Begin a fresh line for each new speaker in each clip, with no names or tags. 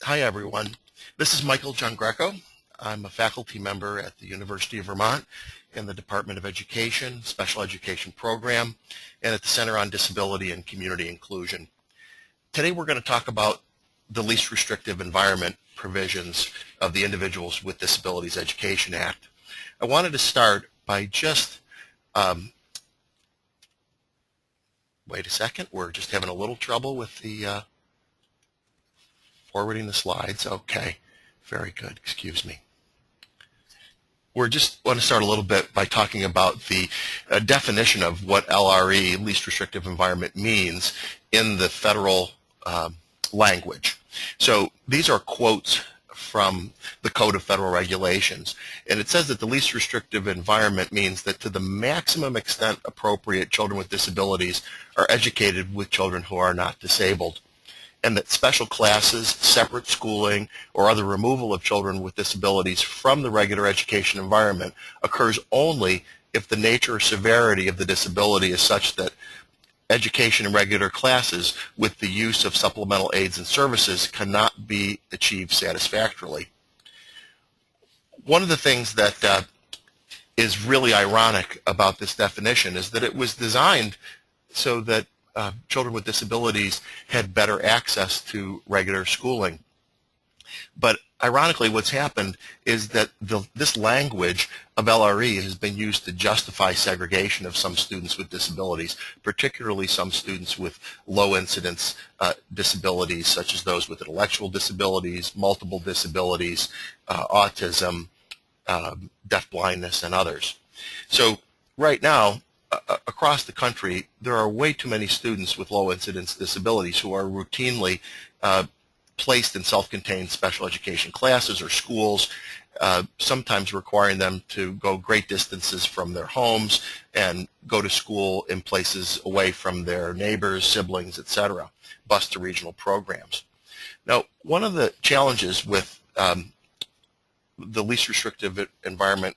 Hi everyone, this is Michael Giangreco. I'm a faculty member at the University of Vermont in the Department of Education, Special Education Program, and at the Center on Disability and Community Inclusion. Today we're going to talk about the least restrictive environment provisions of the Individuals with Disabilities Education Act. I wanted to start by just, wait a second, we're just having a little trouble with the forwarding the slides. Okay, very good, excuse me. We just want to start a little bit by talking about the definition of what LRE, least restrictive environment, means in the federal language. So these are quotes from the Code of Federal Regulations, and it says that the least restrictive environment means that to the maximum extent appropriate, children with disabilities are educated with children who are not disabled, and that special classes, separate schooling, or other removal of children with disabilities from the regular education environment occurs only if the nature or severity of the disability is such that education in regular classes with the use of supplemental aids and services cannot be achieved satisfactorily. One of the things that is really ironic about this definition is that it was designed so that children with disabilities had better access to regular schooling. But ironically, what's happened is that this language of LRE has been used to justify segregation of some students with disabilities, particularly some students with low incidence disabilities, such as those with intellectual disabilities, multiple disabilities, autism, deafblindness, and others. So right now, across the country, there are way too many students with low incidence disabilities who are routinely placed in self-contained special education classes or schools, sometimes requiring them to go great distances from their homes and go to school in places away from their neighbors, siblings, etc., bus to regional programs. Now, one of the challenges with the least restrictive environment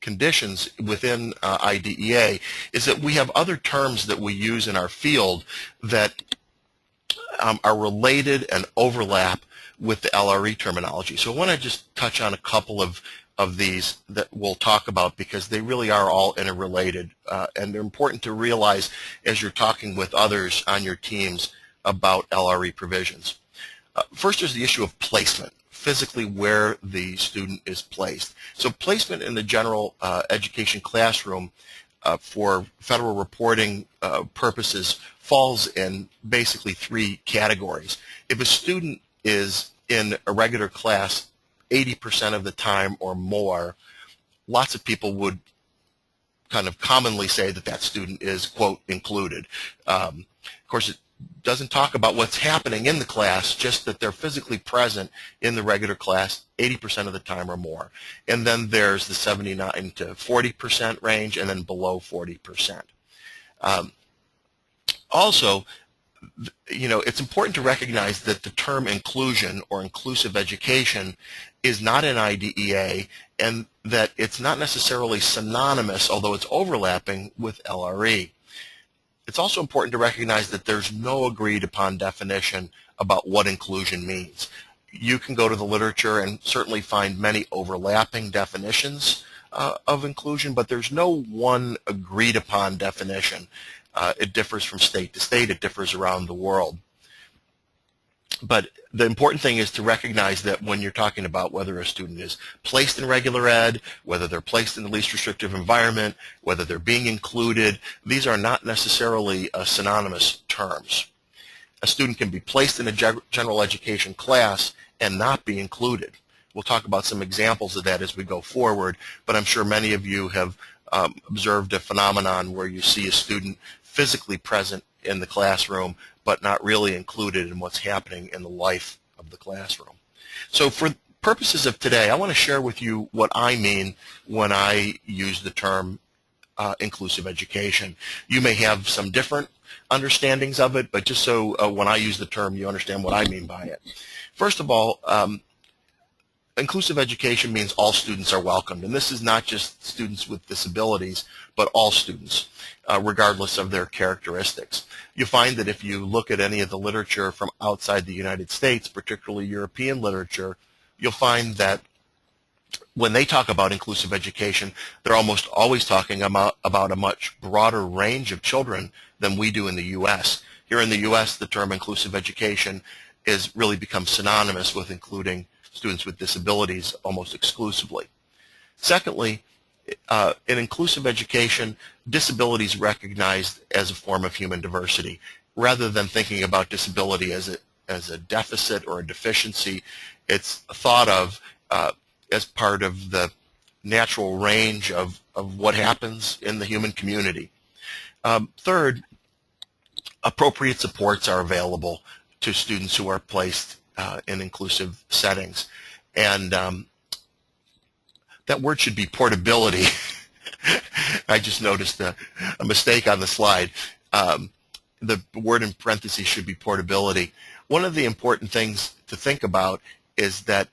conditions within IDEA is that we have other terms that we use in our field that are related and overlap with the LRE terminology. So I want to just touch on a couple of these that we'll talk about because they really are all interrelated and they're important to realize as you're talking with others on your teams about LRE provisions. First is the issue of placement, physically where the student is placed. So placement in the general education classroom for federal reporting purposes falls in basically three categories. If a student is in a regular class 80% of the time or more, lots of people would kind of commonly say that that student is, quote, included. Of course, it doesn't talk about what's happening in the class, just that they're physically present in the regular class 80% of the time or more. And then there's the 79 to 40% range, and then below 40%. Also, you know, it's important to recognize that the term inclusion or inclusive education is not in IDEA, and that it's not necessarily synonymous, although it's overlapping, with LRE. It's also important to recognize that there's no agreed upon definition about what inclusion means. You can go to the literature and certainly find many overlapping definitions of inclusion, but there's no one agreed upon definition. It differs from state to state. It differs around the world. But the important thing is to recognize that when you're talking about whether a student is placed in regular ed, whether they're placed in the least restrictive environment, whether they're being included, these are not necessarily synonymous terms. A student can be placed in a general education class and not be included. We'll talk about some examples of that as we go forward, but I'm sure many of you have observed a phenomenon where you see a student physically present in the classroom but not really included in what's happening in the life of the classroom. So for purposes of today, I want to share with you what I mean when I use the term inclusive education. You may have some different understandings of it, but just so when I use the term you understand what I mean by it. First of all, inclusive education means all students are welcomed, and this is not just students with disabilities, but all students, regardless of their characteristics. You find that if you look at any of the literature from outside the United States, particularly European literature, you'll find that when they talk about inclusive education, they're almost always talking about a much broader range of children than we do in the U.S. Here in the U.S., the term inclusive education is really become synonymous with including students with disabilities almost exclusively. Secondly, in inclusive education, disability is recognized as a form of human diversity. Rather than thinking about disability as a deficit or a deficiency, it's thought of as part of the natural range of what happens in the human community. Third, appropriate supports are available to students who are placed in inclusive settings. And that word should be portability. I just noticed a mistake on the slide. The word in parentheses should be portability. One of the important things to think about is that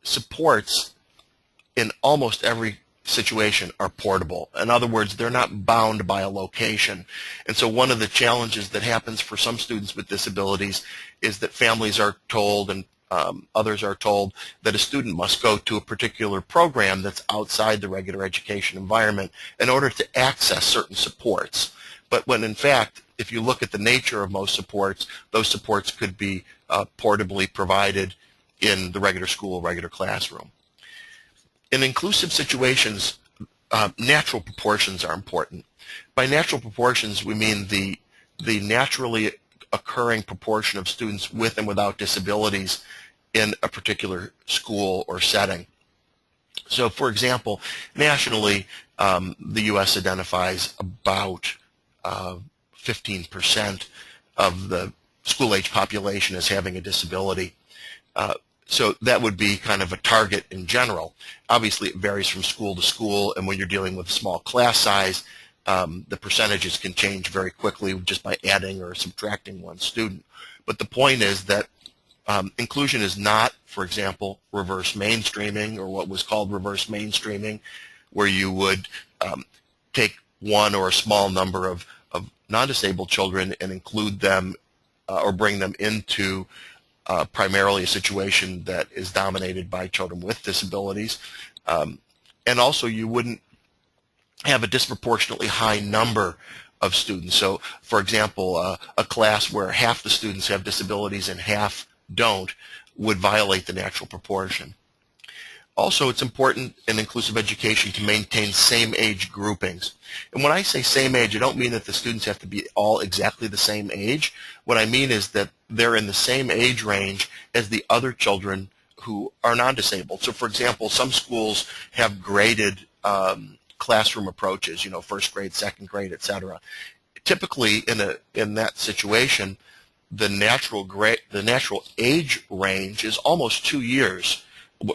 supports in almost every situation are portable. In other words, they're not bound by a location. And so one of the challenges that happens for some students with disabilities is that families are told and others are told that a student must go to a particular program that's outside the regular education environment in order to access certain supports. But when in fact, if you look at the nature of most supports, those supports could be portably provided in the regular school, regular classroom. In inclusive situations, natural proportions are important. By natural proportions, we mean the naturally occurring proportion of students with and without disabilities in a particular school or setting. So, for example, nationally, the U.S. identifies about 15% of the school-age population as having a disability. So that would be kind of a target in general. Obviously, it varies from school to school, and when you're dealing with a small class size, the percentages can change very quickly just by adding or subtracting one student. But the point is that inclusion is not, for example, reverse mainstreaming, or what was called reverse mainstreaming, where you would take one or a small number of non-disabled children and include them or bring them into primarily a situation that is dominated by children with disabilities. And also you wouldn't have a disproportionately high number of students. So, for example, a class where half the students have disabilities and half don't would violate the natural proportion. Also, it's important in inclusive education to maintain same age groupings. And when I say same age, I don't mean that the students have to be all exactly the same age. What I mean is that they're in the same age range as the other children who are non-disabled. So, for example, some schools have graded classroom approaches, first grade, second grade, etc. Typically, in that situation, the natural age range is almost 2 years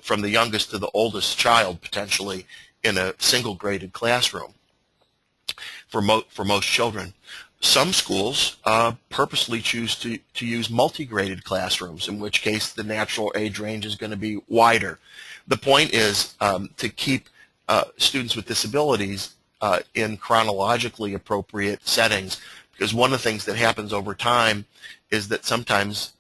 from the youngest to the oldest child, potentially, in a single graded classroom for most children. Some schools purposely choose to use multi-graded classrooms, in which case the natural age range is going to be wider. The point is to keep students with disabilities in chronologically appropriate settings, because one of the things that happens over time is that sometimes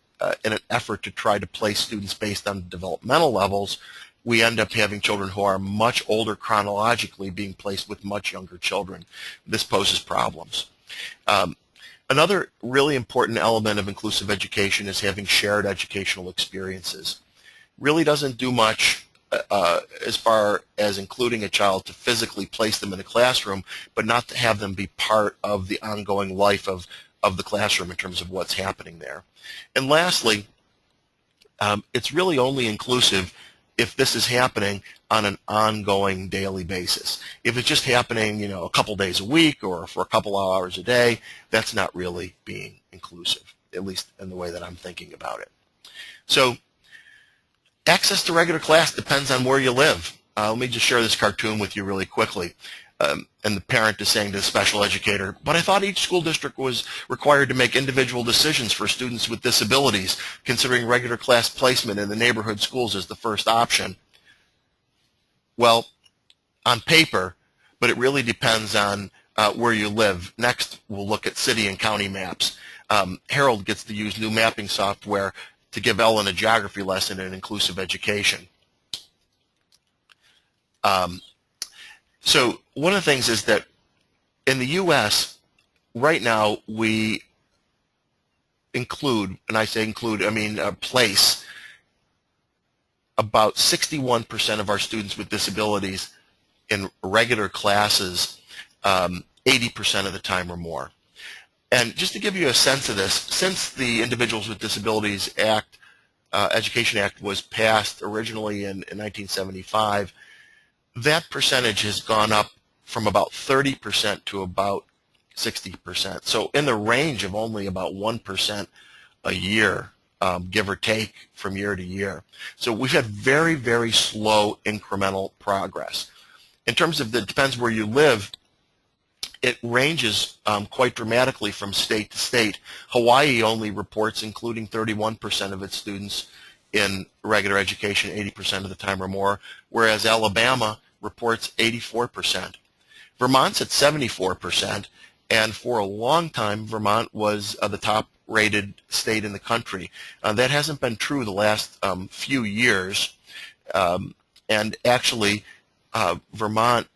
in an effort to try to place students based on developmental levels, we end up having children who are much older chronologically being placed with much younger children. This poses problems. Another really important element of inclusive education is having shared educational experiences. Really doesn't do much as far as including a child to physically place them in a classroom, but not to have them be part of the ongoing life of the classroom in terms of what's happening there. And lastly, it's really only inclusive if this is happening on an ongoing daily basis. If it's just happening, a couple days a week or for a couple hours a day, that's not really being inclusive, at least in the way that I'm thinking about it. So, access to regular class depends on where you live. Let me just share this cartoon with you really quickly. And the parent is saying to the special educator, "But I thought each school district was required to make individual decisions for students with disabilities, considering regular class placement in the neighborhood schools as the first option." Well, on paper, but it really depends on where you live. Next, we'll look at city and county maps. Harold gets to use new mapping software to give Ellen a geography lesson in inclusive education. So one of the things is that in the U.S., right now we include, and I say include, I mean place about 61% of our students with disabilities in regular classes 80% of the time or more. And just to give you a sense of this, since the Individuals with Disabilities Act, Education Act was passed originally in 1975, that percentage has gone up from about 30% to about 60%. So in the range of only about 1% a year, give or take from year to year. So we've had very, very slow incremental progress. In terms of it depends where you live, it ranges quite dramatically from state to state. Hawaii only reports including 31% of its students in regular education 80% of the time or more, whereas Alabama reports 84%. Vermont's at 74%, and for a long time, Vermont was the top-rated state in the country. That hasn't been true the last few years, and actually, Vermont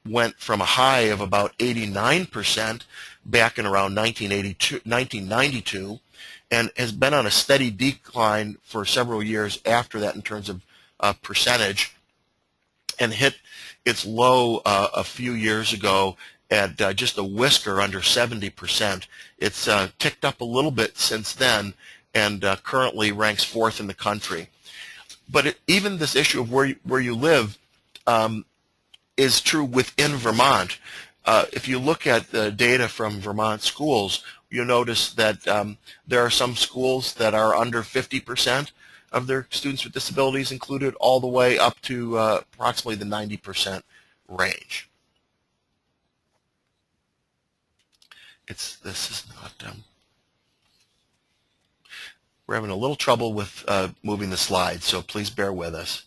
went from a high of about 89% back in around 1992, and has been on a steady decline for several years after that in terms of percentage, and hit its low a few years ago at just a whisker under 70%. It's ticked up a little bit since then, and currently ranks 4th in the country. But even this issue of where you live is true within Vermont. If you look at the data from Vermont schools, you'll notice that there are some schools that are under 50% of their students with disabilities included, all the way up to approximately the 90% range. This is not, we're having a little trouble with moving the slides, so please bear with us.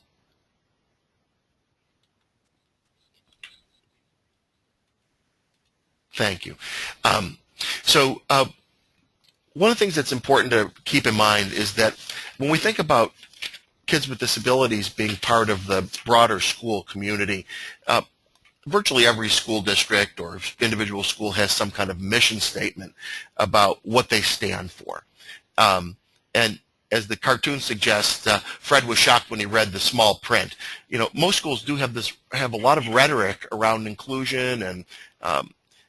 Thank you. One of the things that's important to keep in mind is that when we think about kids with disabilities being part of the broader school community, virtually every school district or individual school has some kind of mission statement about what they stand for. And as the cartoon suggests, Fred was shocked when he read the small print. You know, most schools do have a lot of rhetoric around inclusion and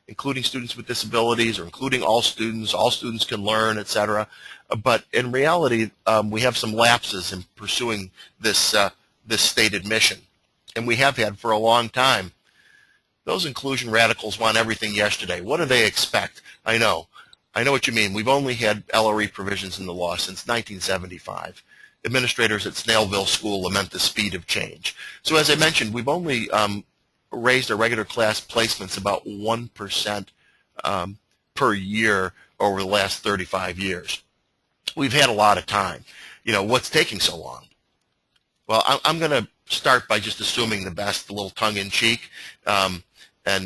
including students with disabilities, or including all students can learn, etc. But in reality, we have some lapses in pursuing this stated mission, and we have had for a long time. Those inclusion radicals want everything yesterday. What do they expect? I know what you mean. We've only had LRE provisions in the law since 1975. Administrators at Snailville School lament the speed of change. So as I mentioned, we've only raised our regular class placements about 1% per year over the last 35 years. We've had a lot of time. You know, what's taking so long? Well, I'm going to start by just assuming the best, a little tongue-in-cheek, and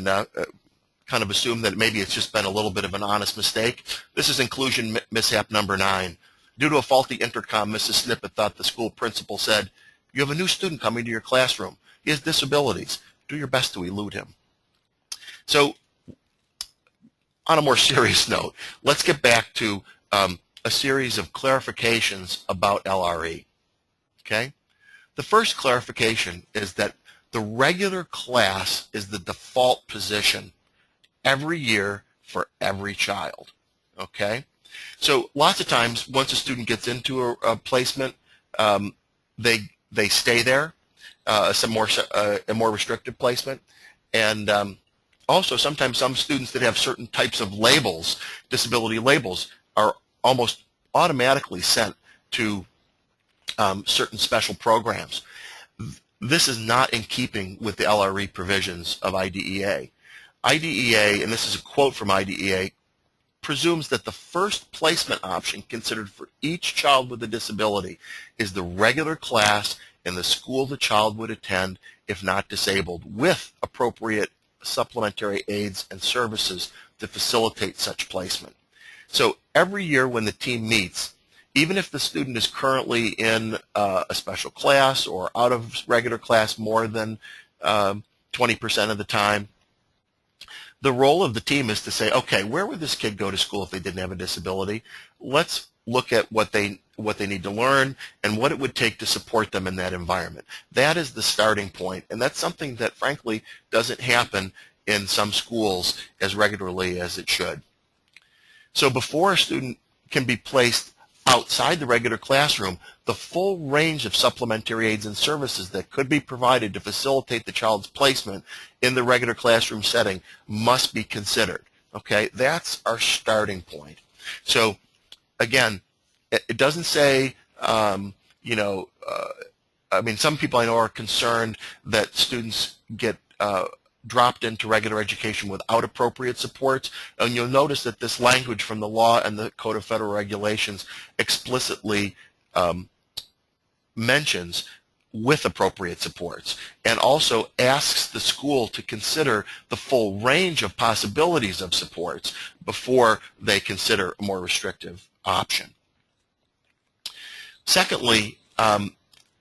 kind of assume that maybe it's just been a little bit of an honest mistake. This is inclusion mishap number 9. Due to a faulty intercom, Mrs. Snippet thought the school principal said, "You have a new student coming to your classroom. He has disabilities. Do your best to elude him." So on a more serious note, let's get back to a series of clarifications about LRE. Okay? The first clarification is that the regular class is the default position every year for every child. Okay? So lots of times, once a student gets into a placement, they stay there. A more restrictive placement, and also sometimes some students that have certain types of labels, disability labels, are almost automatically sent to certain special programs. This is not in keeping with the LRE provisions of IDEA. IDEA, and this is a quote from IDEA, presumes that the first placement option considered for each child with a disability is the regular class in the school the child would attend if not disabled, with appropriate supplementary aids and services to facilitate such placement. So every year when the team meets, even if the student is currently in a special class or out of regular class more than 20% of the time, the role of the team is to say, okay, where would this kid go to school if they didn't have a disability? Let's look at what they need to learn and what it would take to support them in that environment. That is the starting point, and that's something that frankly doesn't happen in some schools as regularly as it should. So before a student can be placed outside the regular classroom, the full range of supplementary aids and services that could be provided to facilitate the child's placement in the regular classroom setting must be considered. Okay, that's our starting point. So again, it doesn't say, I mean, some people I know are concerned that students get dropped into regular education without appropriate supports, and you'll notice that this language from the law and the Code of Federal Regulations explicitly mentions with appropriate supports, and also asks the school to consider the full range of possibilities of supports before they consider a more restrictive option. Secondly, the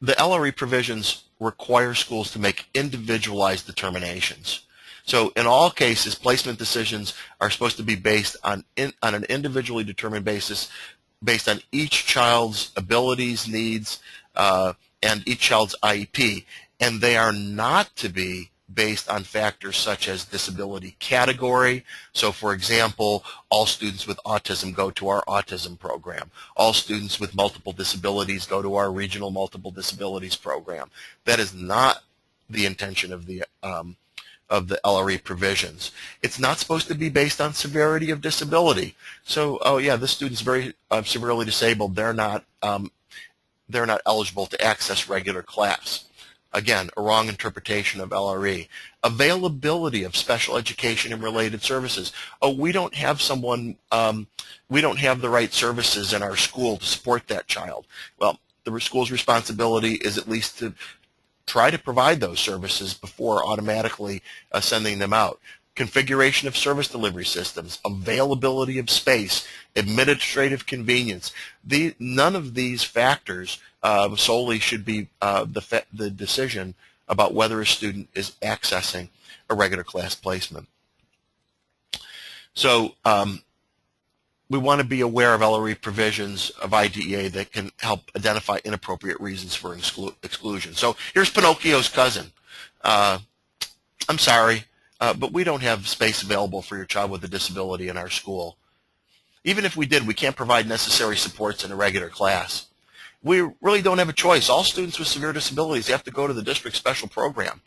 LRE provisions require schools to make individualized determinations. So in all cases, placement decisions are supposed to be based on an individually determined basis, based on each child's abilities, needs, and each child's IEP, and they are not to be based on factors such as disability category. So for example, all students with autism go to our autism program. All students with multiple disabilities go to our regional multiple disabilities program. That is not the intention of the LRE provisions. It's not supposed to be based on severity of disability. So, oh yeah, this student's very severely disabled. They're not eligible to access regular class. Again, a wrong interpretation of LRE. Availability of special education and related services. Oh, we don't have we don't have the right services in our school to support that child. Well, the school's responsibility is at least to try to provide those services before automatically sending them out. Configuration of service delivery systems, availability of space, administrative convenience. None of these factors solely should be the decision about whether a student is accessing a regular class placement. So we want to be aware of LRE provisions of IDEA that can help identify inappropriate reasons for exclusion. So here's Pinocchio's cousin. I'm sorry, but we don't have space available for your child with a disability in our school. Even if we did, we can't provide necessary supports in a regular class. We really don't have a choice. All students with severe disabilities have to go to the district special program.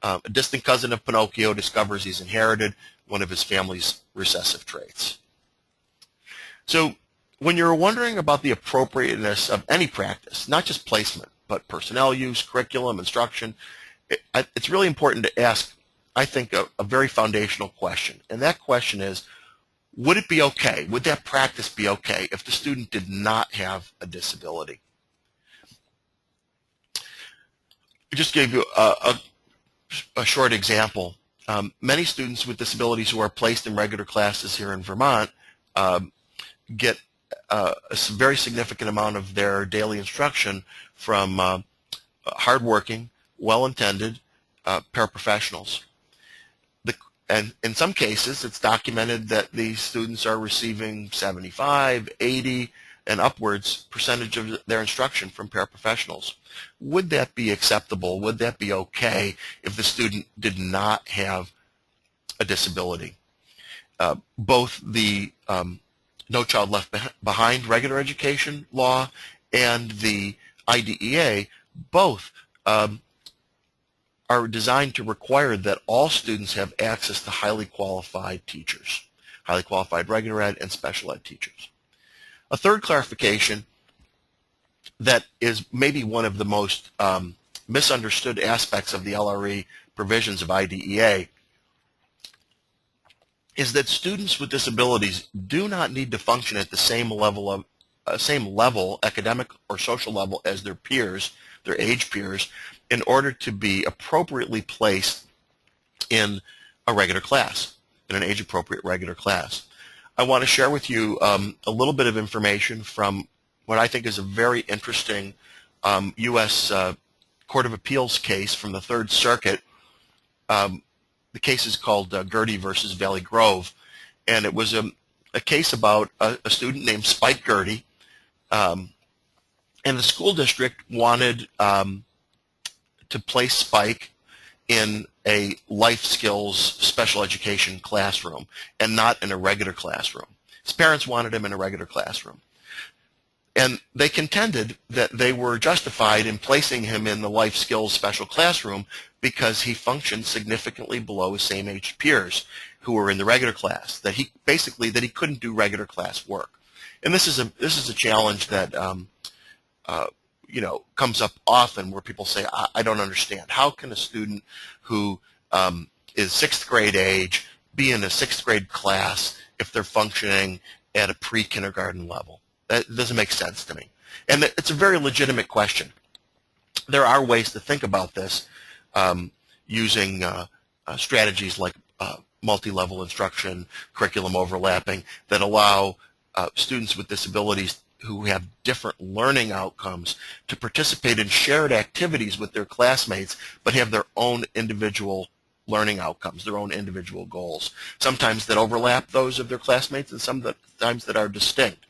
A distant cousin of Pinocchio discovers he's inherited one of his family's recessive traits. So when you're wondering about the appropriateness of any practice, not just placement, but personnel use, curriculum, instruction, it's really important to ask, I think, a very foundational question. And that question is, would it be okay, would that practice be okay if the student did not have a disability? I just gave you a short example. Many students with disabilities who are placed in regular classes here in Vermont get a very significant amount of their daily instruction from hardworking, well-intended paraprofessionals. And in some cases, it's documented that these students are receiving 75, 80, and upwards percentage of their instruction from paraprofessionals. Would that be acceptable? Would that be okay if the student did not have a disability? Both the No Child Left Behind regular education law and the IDEA, both are designed to require that all students have access to highly qualified teachers, highly qualified regular ed and special ed teachers. A third clarification that is maybe one of the most misunderstood aspects of the LRE provisions of IDEA is that students with disabilities do not need to function at the same level same level, academic or social level, as their peers, their age peers, in order to be appropriately placed in a regular class, in an age-appropriate regular class. I want to share with you a little bit of information from what I think is a very interesting U.S. Court of Appeals case from the Third Circuit. The case is called Girty versus Valley Grove, and it was a case about a student named Spike Girty, and the school district wanted to place Spike in a life skills special education classroom and not in a regular classroom. His parents wanted him in a regular classroom. And they contended that they were justified in placing him in the life skills special classroom because he functioned significantly below his same age peers who were in the regular class, that he couldn't do regular class work. And this is a challenge that comes up often, where people say, I don't understand. How can a student who is sixth grade age be in a sixth grade class if they're functioning at a pre-kindergarten level? That doesn't make sense to me. And it's a very legitimate question. There are ways to think about this using strategies like multi-level instruction, curriculum overlapping, that allow students with disabilities who have different learning outcomes to participate in shared activities with their classmates, but have their own individual learning outcomes, their own individual goals. Sometimes that overlap those of their classmates, and sometimes that are distinct.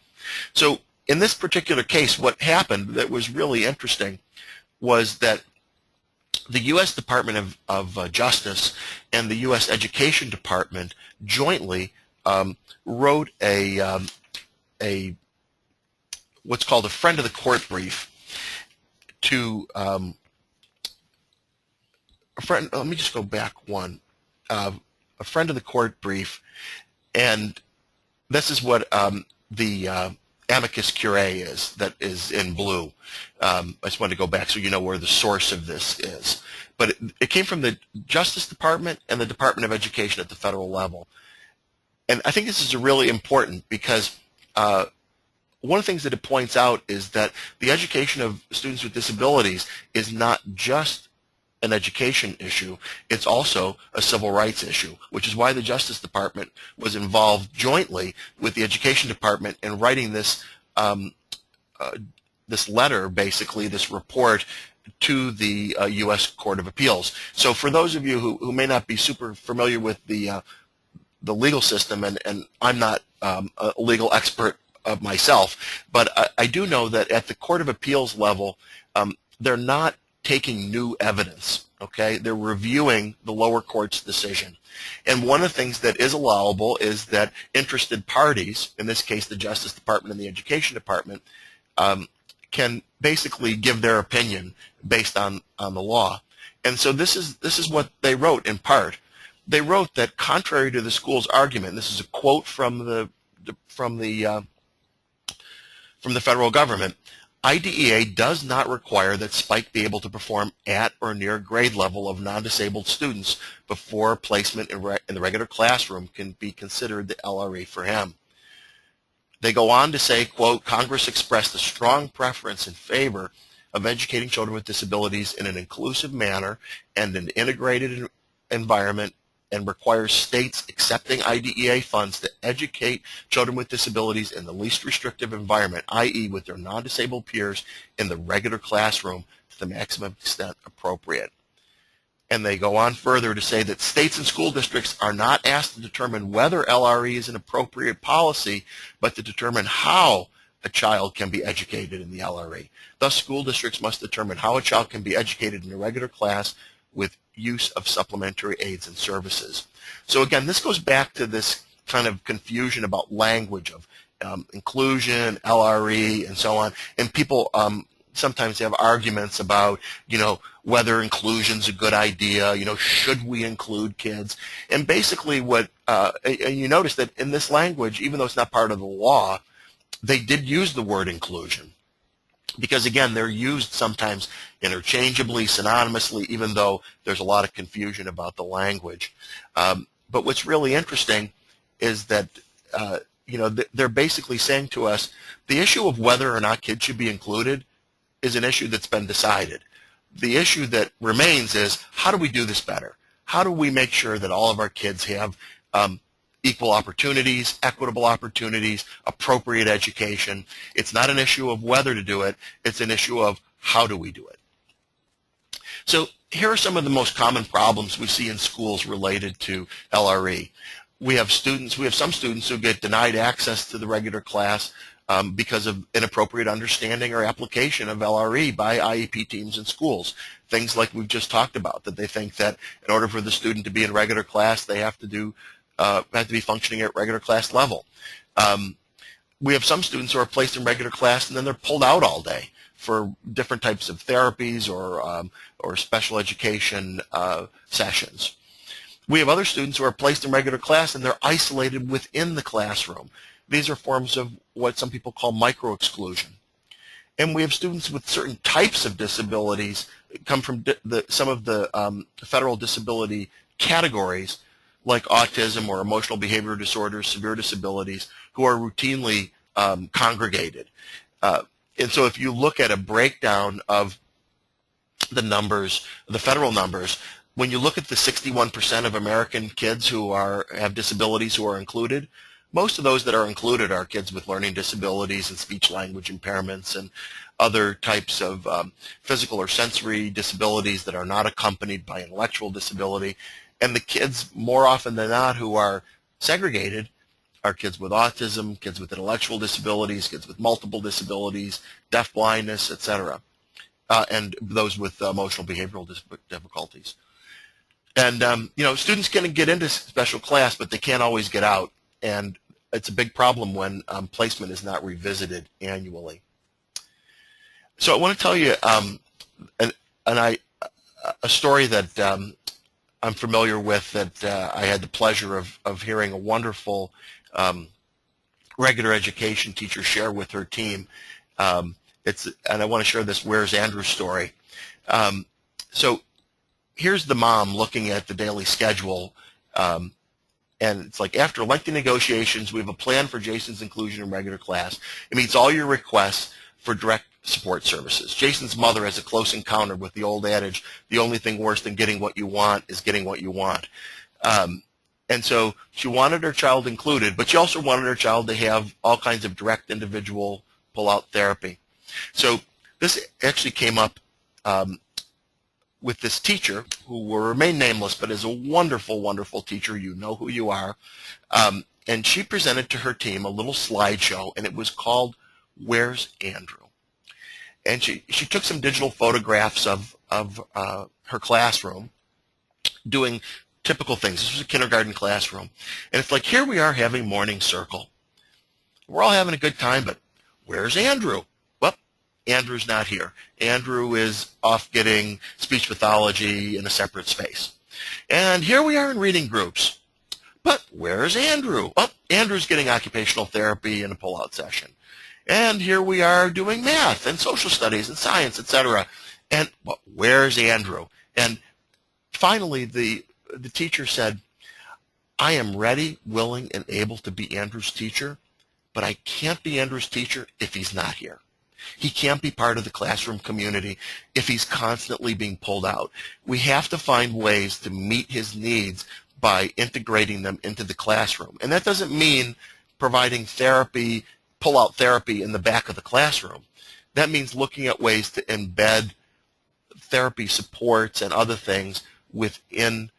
So in this particular case, what happened that was really interesting was that the U.S. Department of Justice and the U.S. Education Department jointly wrote a what's called a friend of the court brief to let me just go back one. A friend of the court brief, and this is what the amicus curiae is, that is in blue. I just wanted to go back so you know where the source of this is. But it came from the Justice Department and the Department of Education at the federal level. And I think this is really important because one of the things that it points out is that the education of students with disabilities is not just an education issue, it's also a civil rights issue, which is why the Justice Department was involved jointly with the Education Department in writing this this letter, basically, this report to the U.S. Court of Appeals. So for those of you who may not be super familiar with the legal system, and I'm not a legal expert of myself, but I do know that at the Court of Appeals level, they're not taking new evidence, okay? They're reviewing the lower court's decision. And one of the things that is allowable is that interested parties, in this case the Justice Department and the Education Department, can basically give their opinion based on the law. And so this is what they wrote in part. They wrote that contrary to the school's argument, this is a quote from the federal government, IDEA does not require that Spike be able to perform at or near grade level of non-disabled students before placement in the regular classroom can be considered the LRE for him. They go on to say, quote, Congress expressed a strong preference in favor of educating children with disabilities in an inclusive manner and an integrated environment, and requires states accepting IDEA funds to educate children with disabilities in the least restrictive environment, i.e. with their non-disabled peers in the regular classroom to the maximum extent appropriate. And they go on further to say that states and school districts are not asked to determine whether LRE is an appropriate policy, but to determine how a child can be educated in the LRE. Thus, school districts must determine how a child can be educated in a regular class with use of supplementary aids and services. So again, this goes back to this kind of confusion about language of inclusion, LRE, and so on. And people sometimes have arguments about, whether inclusion's a good idea, should we include kids? And basically what, and you notice that in this language, even though it's not part of the law, they did use the word inclusion. Because again, they're used sometimes interchangeably, synonymously, even though there's a lot of confusion about the language. But what's really interesting is that they're basically saying to us, the issue of whether or not kids should be included is an issue that's been decided. The issue that remains is, how do we do this better? How do we make sure that all of our kids have equal opportunities, equitable opportunities, appropriate education? It's not an issue of whether to do it, it's an issue of how do we do it. So here are some of the most common problems we see in schools related to LRE. We have some students who get denied access to the regular class because of inappropriate understanding or application of LRE by IEP teams in schools. Things like we've just talked about, that they think that in order for the student to be in regular class, they have to be functioning at regular class level. We have some students who are placed in regular class and then they're pulled out all day for different types of therapies or special education sessions. We have other students who are placed in regular class and they're isolated within the classroom. These are forms of what some people call micro-exclusion. And we have students with certain types of disabilities come from some of the federal disability categories, like autism or emotional behavioral disorders, severe disabilities, who are routinely congregated. And so if you look at a breakdown of the numbers, the federal numbers, when you look at the 61% of American kids who have disabilities who are included, most of those that are included are kids with learning disabilities and speech language impairments and other types of physical or sensory disabilities that are not accompanied by intellectual disability. And the kids, more often than not, who are segregated are kids with autism, kids with intellectual disabilities, kids with multiple disabilities, deaf blindness, etc., and those with emotional behavioral difficulties. And students can get into special class, but they can't always get out, and it's a big problem when placement is not revisited annually. So I want to tell you a story that I'm familiar with, that I had the pleasure of hearing a wonderful regular education teacher share with her team. And I want to share this Where's Andrew story. So here's the mom looking at the daily schedule, and it's like, after lengthy negotiations, we have a plan for Jason's inclusion in regular class. It meets all your requests for direct support services. Jason's mother has a close encounter with the old adage, the only thing worse than getting what you want is getting what you want. And so she wanted her child included, but she also wanted her child to have all kinds of direct individual pull-out therapy. So this actually came up with this teacher, who will remain nameless, but is a wonderful, wonderful teacher. You know who you are. And she presented to her team a little slideshow, and it was called Where's Andrew? And she took some digital photographs of her classroom doing typical things. This was a kindergarten classroom. And it's like, here we are having morning circle. We're all having a good time, but where's Andrew? Well, Andrew's not here. Andrew is off getting speech pathology in a separate space. And here we are in reading groups. But where's Andrew? Well, Andrew's getting occupational therapy in a pull-out session. And here we are doing math and social studies and science, etc. And well, where's Andrew? And finally, the teacher said, I am ready, willing, and able to be Andrew's teacher, but I can't be Andrew's teacher if he's not here. He can't be part of the classroom community if he's constantly being pulled out. We have to find ways to meet his needs by integrating them into the classroom. And that doesn't mean providing therapy, pull-out therapy in the back of the classroom. That means looking at ways to embed therapy supports and other things within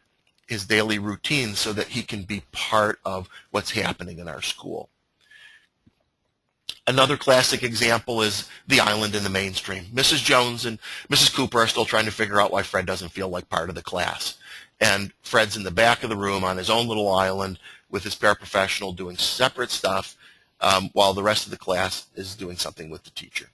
his daily routine so that he can be part of what's happening in our school. Another classic example is the island in the mainstream. Mrs. Jones and Mrs. Cooper are still trying to figure out why Fred doesn't feel like part of the class. And Fred's in the back of the room on his own little island with his paraprofessional doing separate stuff, while the rest of the class is doing something with the teacher.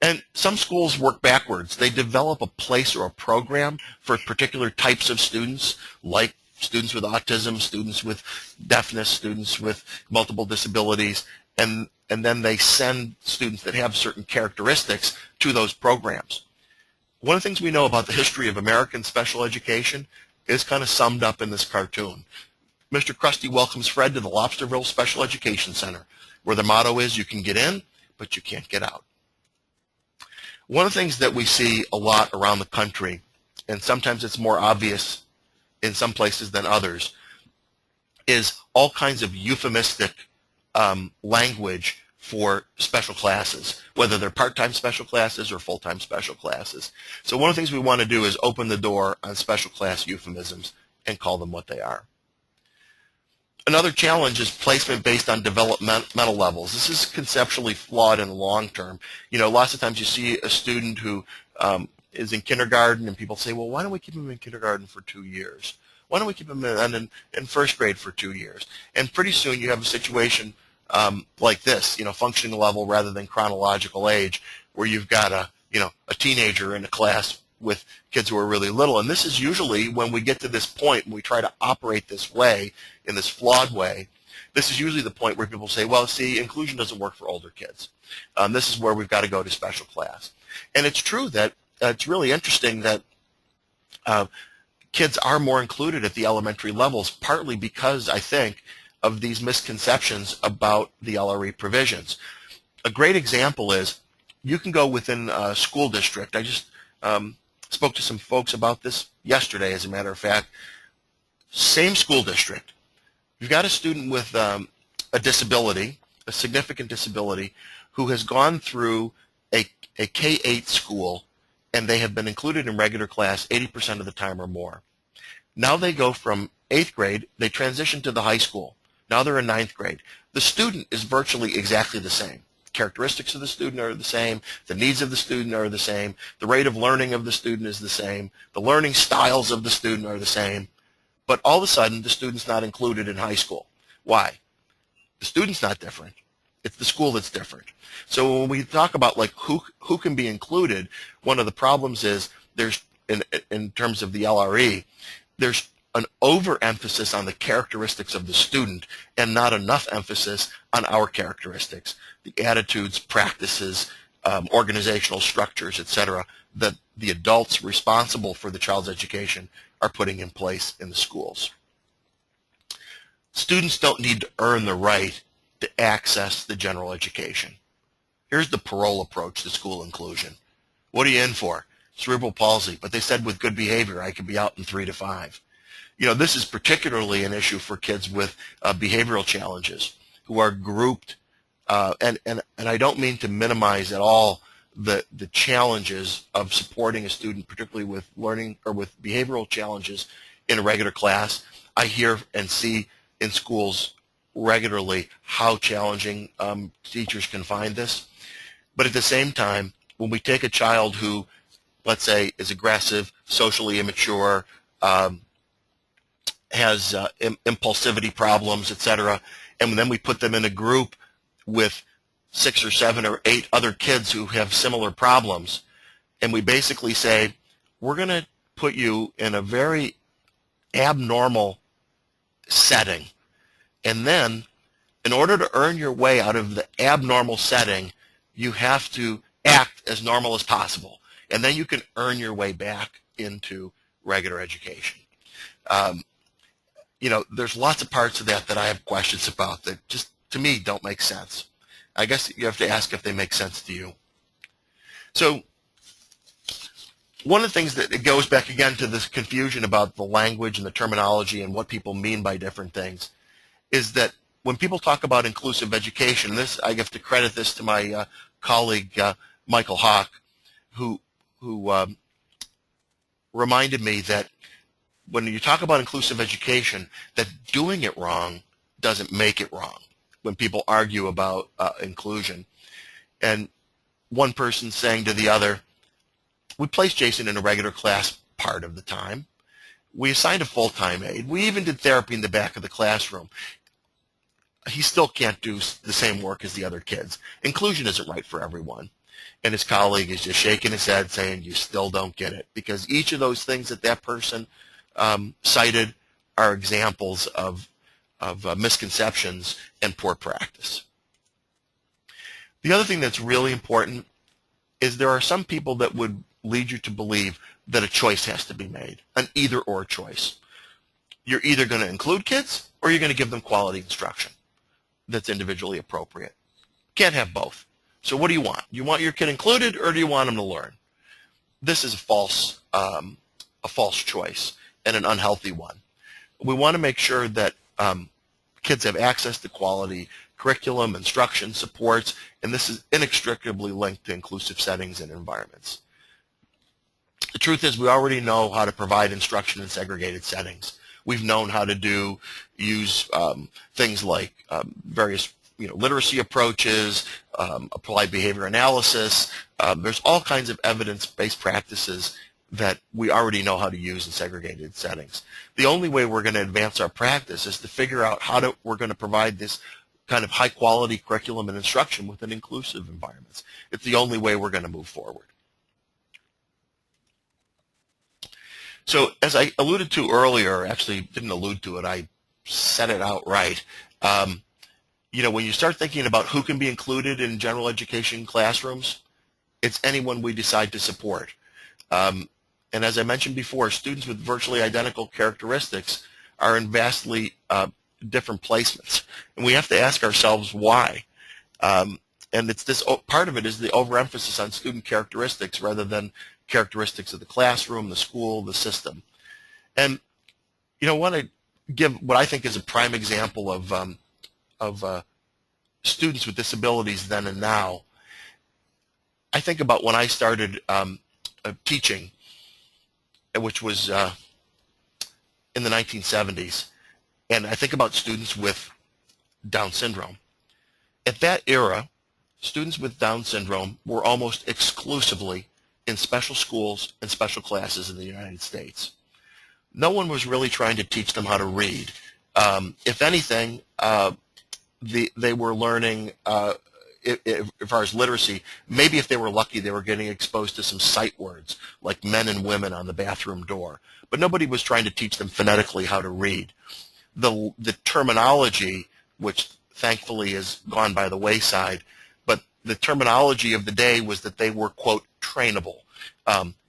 And some schools work backwards. They develop a place or a program for particular types of students, like students with autism, students with deafness, students with multiple disabilities, and then they send students that have certain characteristics to those programs. One of the things we know about the history of American special education is kind of summed up in this cartoon. Mr. Krusty welcomes Fred to the Lobsterville Special Education Center, where the motto is, you can get in, but you can't get out. One of the things that we see a lot around the country, and sometimes it's more obvious in some places than others, is all kinds of euphemistic language for special classes, whether they're part-time special classes or full-time special classes. So one of the things we want to do is open the door on special class euphemisms and call them what they are. Another challenge is placement based on developmental levels. This is conceptually flawed in the long term. You know, lots of times you see a student who is in kindergarten and people say, well, why don't we keep them in kindergarten for 2 years? Why don't we keep them in first grade for 2 years? And pretty soon you have a situation like this, you know, functioning level rather than chronological age, where you've got a teenager in a class with kids who are really little. And this is usually when we get to this point, when we try to operate this way, in this flawed way, this is usually the point where people say, well, see, inclusion doesn't work for older kids. This is where we've got to go to special class. And it's true that it's really interesting that kids are more included at the elementary levels, partly because, I think, of these misconceptions about the LRE provisions. A great example is you can go within a school district. I just spoke to some folks about this yesterday, as a matter of fact. Same school district. You've got a student with a disability, a significant disability, who has gone through a K-8 school, and they have been included in regular class 80% of the time or more. Now they go from 8th grade, they transition to the high school. Now they're in 9th grade. The student is virtually exactly the same. Characteristics of the student are the same, the needs of the student are the same, the rate of learning of the student is the same, the learning styles of the student are the same, but all of a sudden the student's not included in high school. Why? The student's not different. It's the school that's different. So when we talk about like who can be included, one of the problems is there's, in terms of the LRE, there's an overemphasis on the characteristics of the student and not enough emphasis on our characteristics, the attitudes, practices, organizational structures, etc., that the adults responsible for the child's education are putting in place in the schools. Students don't need to earn the right to access the general education. Here's the parole approach to school inclusion. What are you in for? Cerebral palsy, but they said with good behavior I could be out in 3 to 5. You know, this is particularly an issue for kids with behavioral challenges who are grouped, and I don't mean to minimize at all the challenges of supporting a student, particularly with learning or with behavioral challenges in a regular class. I hear and see in schools regularly how challenging teachers can find this. But at the same time, when we take a child who, let's say, is aggressive, socially immature, has impulsivity problems, etc., and then we put them in a group with 6 or 7 or 8 other kids who have similar problems, and we basically say, we're going to put you in a very abnormal setting, and then in order to earn your way out of the abnormal setting, you have to act as normal as possible, and then you can earn your way back into regular education. You know, there's lots of parts of that I have questions about that just, to me, don't make sense. I guess you have to ask if they make sense to you. So one of the things that it goes back again to this confusion about the language and the terminology and what people mean by different things is that when people talk about inclusive education, this, I have to credit this to my colleague Michael Hawk, who reminded me that when you talk about inclusive education, that doing it wrong doesn't make it wrong when people argue about inclusion. And one person saying to the other, we placed Jason in a regular class part of the time. We assigned a full-time aide. We even did therapy in the back of the classroom. He still can't do the same work as the other kids. Inclusion isn't right for everyone. And his colleague is just shaking his head saying, you still don't get it. Because each of those things that person cited are examples of misconceptions and poor practice. The other thing that's really important is there are some people that would lead you to believe that a choice has to be made, an either-or choice. You're either going to include kids or you're going to give them quality instruction that's individually appropriate. Can't have both. So what do you want? Do you want your kid included, or do you want them to learn? This is a false choice and an unhealthy one. We want to make sure that kids have access to quality curriculum, instruction, supports, and this is inextricably linked to inclusive settings and environments. The truth is we already know how to provide instruction in segregated settings. We've known how to use things like various literacy approaches, applied behavior analysis. There's all kinds of evidence-based practices that we already know how to use in segregated settings. The only way we're going to advance our practice is to figure out how we're going to provide this kind of high-quality curriculum and instruction within inclusive environments. It's the only way we're going to move forward. So as I alluded to earlier, actually didn't allude to it, I said it outright. When you start thinking about who can be included in general education classrooms, it's anyone we decide to support. And as I mentioned before, students with virtually identical characteristics are in vastly different placements. And we have to ask ourselves why. And it's this part of it is the overemphasis on student characteristics rather than characteristics of the classroom, the school, the system. And I want to give what I think is a prime example of students with disabilities then and now. I think about when I started teaching, which was in the 1970s, and I think about students with Down syndrome. At that era, students with Down syndrome were almost exclusively in special schools and special classes in the United States. No one was really trying to teach them how to read. If anything, they were learning, as far as literacy, maybe if they were lucky, they were getting exposed to some sight words like men and women on the bathroom door. But nobody was trying to teach them phonetically how to read. The terminology, which thankfully has gone by the wayside, but the terminology of the day was that they were, quote, trainable,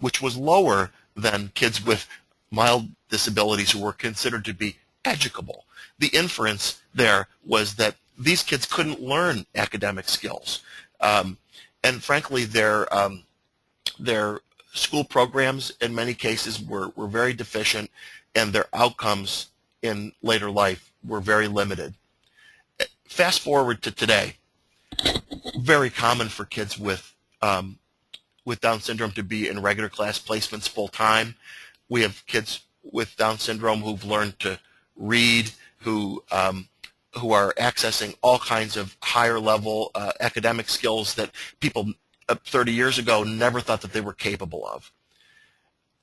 which was lower than kids with mild disabilities who were considered to be educable. The inference there was that these kids couldn't learn academic skills. And frankly, their school programs in many cases were very deficient, and their outcomes in later life were very limited. Fast forward to today, very common for kids with Down syndrome to be in regular class placements full time. We have kids with Down syndrome who've learned to read, who are accessing all kinds of higher level academic skills that people 30 years ago never thought that they were capable of.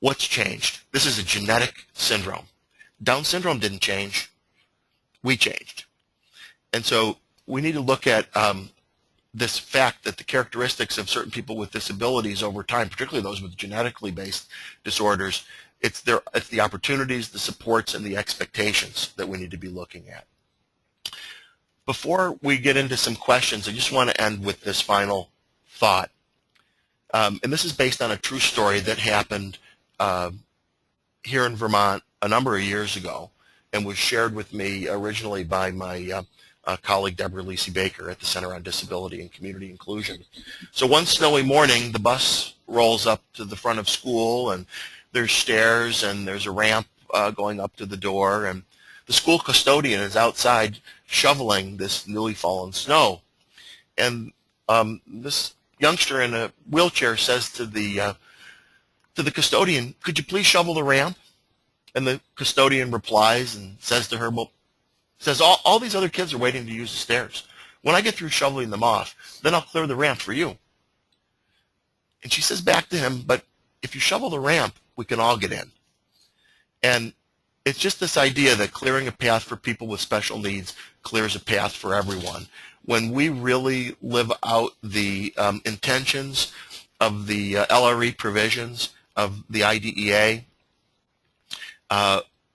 What's changed? This is a genetic syndrome. Down syndrome didn't change. We changed. And so we need to look at this fact that the characteristics of certain people with disabilities over time, particularly those with genetically based disorders, it's the opportunities, the supports, and the expectations that we need to be looking at. Before we get into some questions, I just want to end with this final thought. And this is based on a true story that happened here in Vermont a number of years ago and was shared with me originally by my colleague Deborah Lisi Baker at the Center on Disability and Community Inclusion. So one snowy morning, the bus rolls up to the front of school, and there's stairs and there's a ramp going up to the door, and the school custodian is outside shoveling this newly fallen snow. And this youngster in a wheelchair says to the custodian, "Could you please shovel the ramp?" And the custodian replies and says to her, "Well," says, all these other kids are waiting to use the stairs. When I get through shoveling them off, then I'll clear the ramp for you." And she says back to him, "But if you shovel the ramp, we can all get in." And it's just this idea that clearing a path for people with special needs clears a path for everyone. When we really live out the intentions of the LRE provisions of the IDEA,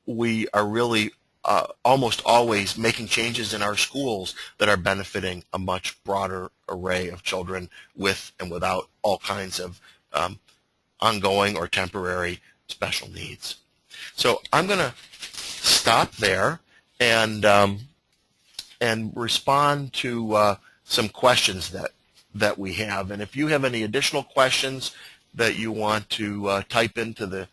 we are really almost always making changes in our schools that are benefiting a much broader array of children with and without all kinds of ongoing or temporary special needs. So I'm going to stop there and respond to some questions that we have. And if you have any additional questions that you want to type into the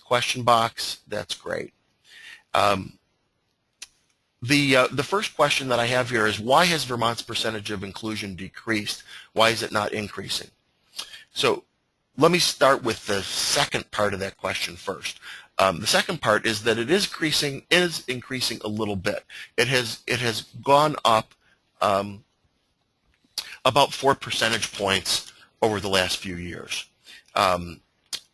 question box, that's great. The first question that I have here is, why has Vermont's percentage of inclusion decreased? Why is it not increasing? So let me start with the second part of that question first. The second part is that it is increasing a little bit. It has gone up about 4 percentage points over the last few years.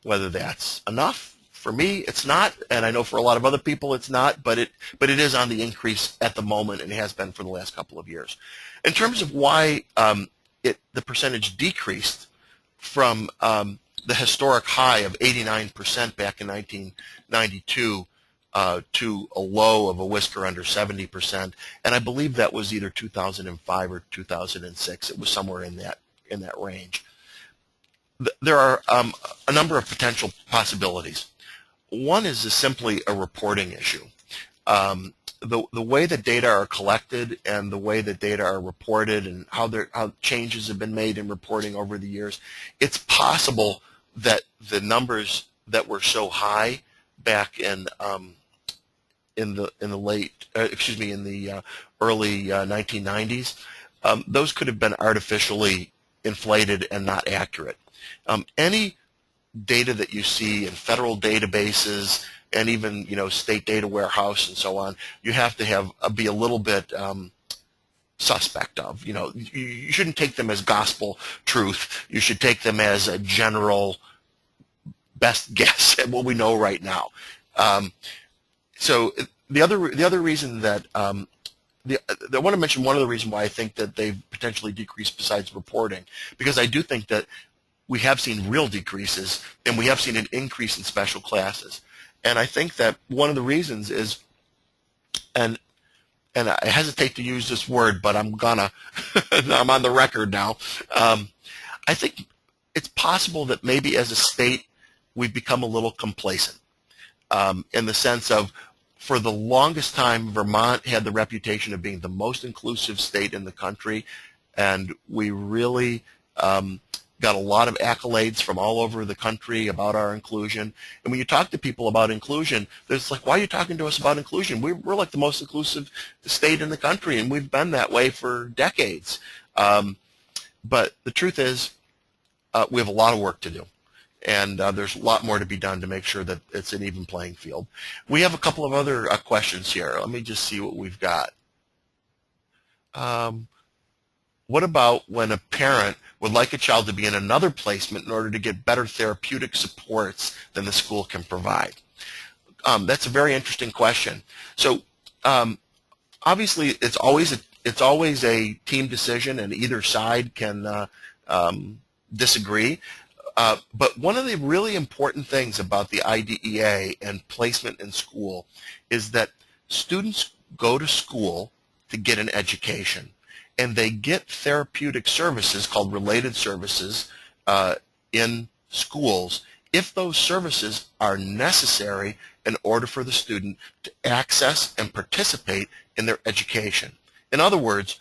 Whether that's enough, for me it's not, and I know for a lot of other people it's not, but it is on the increase at the moment, and it has been for the last couple of years. In terms of why the percentage decreased from the historic high of 89% back in 1992 to a low of a whisker under 70%, and I believe that was either 2005 or 2006. It was somewhere in that range. There are a number of potential possibilities. One is simply a reporting issue. The way that data are collected and the way that data are reported and how changes have been made in reporting over the years, it's possible that the numbers that were so high back in the early 1990s, those could have been artificially inflated and not accurate. Any data that you see in federal databases and even state data warehouse and so on, you have to be a little bit suspect of. You shouldn't take them as gospel truth. You should take them as a general best guess at what we know right now. So the other reason that I want to mention one of the reasons why I think that they've potentially decreased besides reporting, because I do think that we have seen real decreases and we have seen an increase in special classes. And I think that one of the reasons is, and I hesitate to use this word, but I'm on the record now. I think it's possible that maybe as a state we've become a little complacent in the sense of, for the longest time, Vermont had the reputation of being the most inclusive state in the country, and we really got a lot of accolades from all over the country about our inclusion. And when you talk to people about inclusion, there's like, why are you talking to us about inclusion? We're like the most inclusive state in the country, and we've been that way for decades. But the truth is, we have a lot of work to do. And there's a lot more to be done to make sure that it's an even playing field. We have a couple of other questions here. Let me just see what we've got. What about when a parent would like a child to be in another placement in order to get better therapeutic supports than the school can provide? That's a very interesting question. So obviously it's always a team decision, and either side can disagree. But one of the really important things about the IDEA and placement in school is that students go to school to get an education, and they get therapeutic services called related services in schools if those services are necessary in order for the student to access and participate in their education. In other words,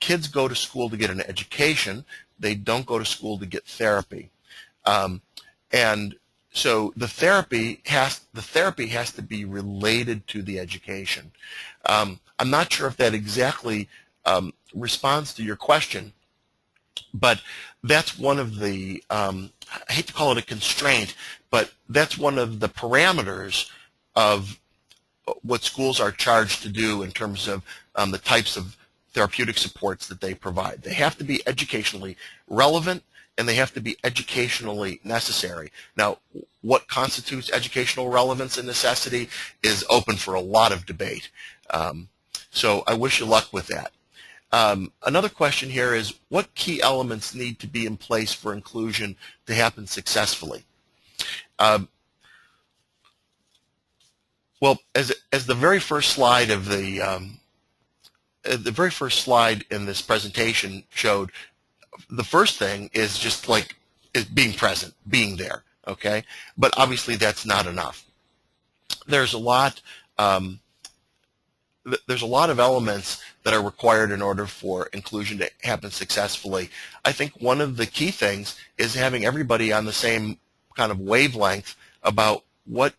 kids go to school to get an education. They don't go to school to get therapy. And so the therapy has to be related to the education. I'm not sure if that exactly responds to your question, but that's one of the, I hate to call it a constraint, but that's one of the parameters of what schools are charged to do in terms of the types of therapeutic supports that they provide. They have to be educationally relevant, and they have to be educationally necessary. Now, what constitutes educational relevance and necessity is open for a lot of debate. So I wish you luck with that. Another question here is, what key elements need to be in place for inclusion to happen successfully? Well, as the very first slide of the very first slide in this presentation showed, the first thing is just like being present, being there, okay? But obviously that's not enough. There's a lot there's a lot of elements that are required in order for inclusion to happen successfully. I think one of the key things is having everybody on the same kind of wavelength about what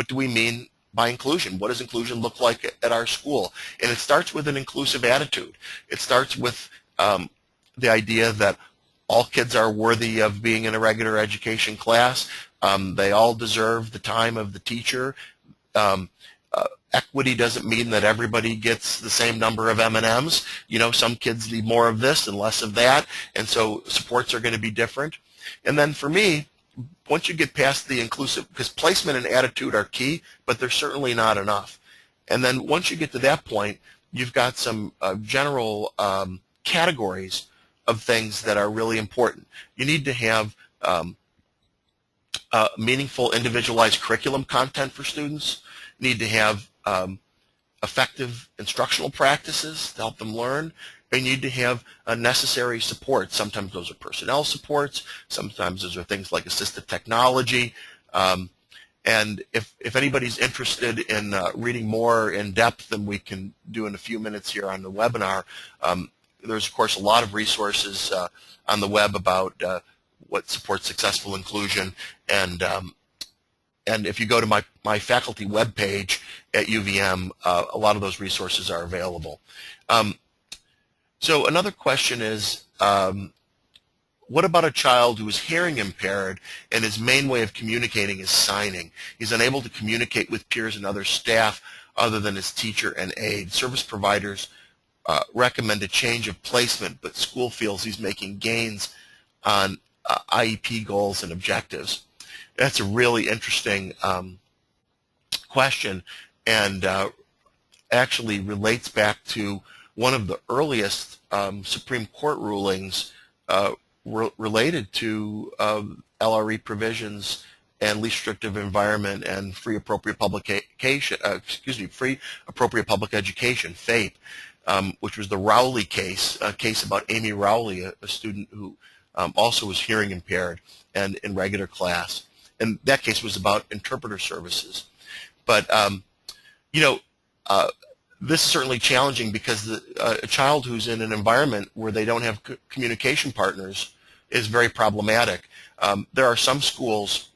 do we mean by inclusion? What does inclusion look like at our school? And it starts with an inclusive attitude. It starts with the idea that all kids are worthy of being in a regular education class. They all deserve the time of the teacher. Equity doesn't mean that everybody gets the same number of M&Ms. You know, some kids need more of this and less of that, and so supports are going to be different. And then for me, once you get past the inclusive, because placement and attitude are key, but they're certainly not enough. And then once you get to that point, you've got some general categories of things that are really important. You need to have meaningful individualized curriculum content for students. You need to have effective instructional practices to help them learn. And you need to have necessary support. Sometimes those are personnel supports. Sometimes those are things like assistive technology. And if anybody's interested in reading more in depth than we can do in a few minutes here on the webinar, there's, of course, a lot of resources on the web about what supports successful inclusion. And if you go to my faculty webpage at UVM, a lot of those resources are available. So another question is, what about a child who is hearing impaired and his main way of communicating is signing? He's unable to communicate with peers and other staff other than his teacher and aide. Service providers recommend a change of placement, but school feels he's making gains on IEP goals and objectives. That's a really interesting question, and actually relates back to one of the earliest Supreme Court rulings related to LRE provisions and least restrictive environment and free appropriate publication, free appropriate public education, FAPE, which was the Rowley case, a case about Amy Rowley, a student who also was hearing impaired and in regular class. And that case was about interpreter services. But, you know, this is certainly challenging because a child who's in an environment where they don't have communication partners is very problematic. There are some schools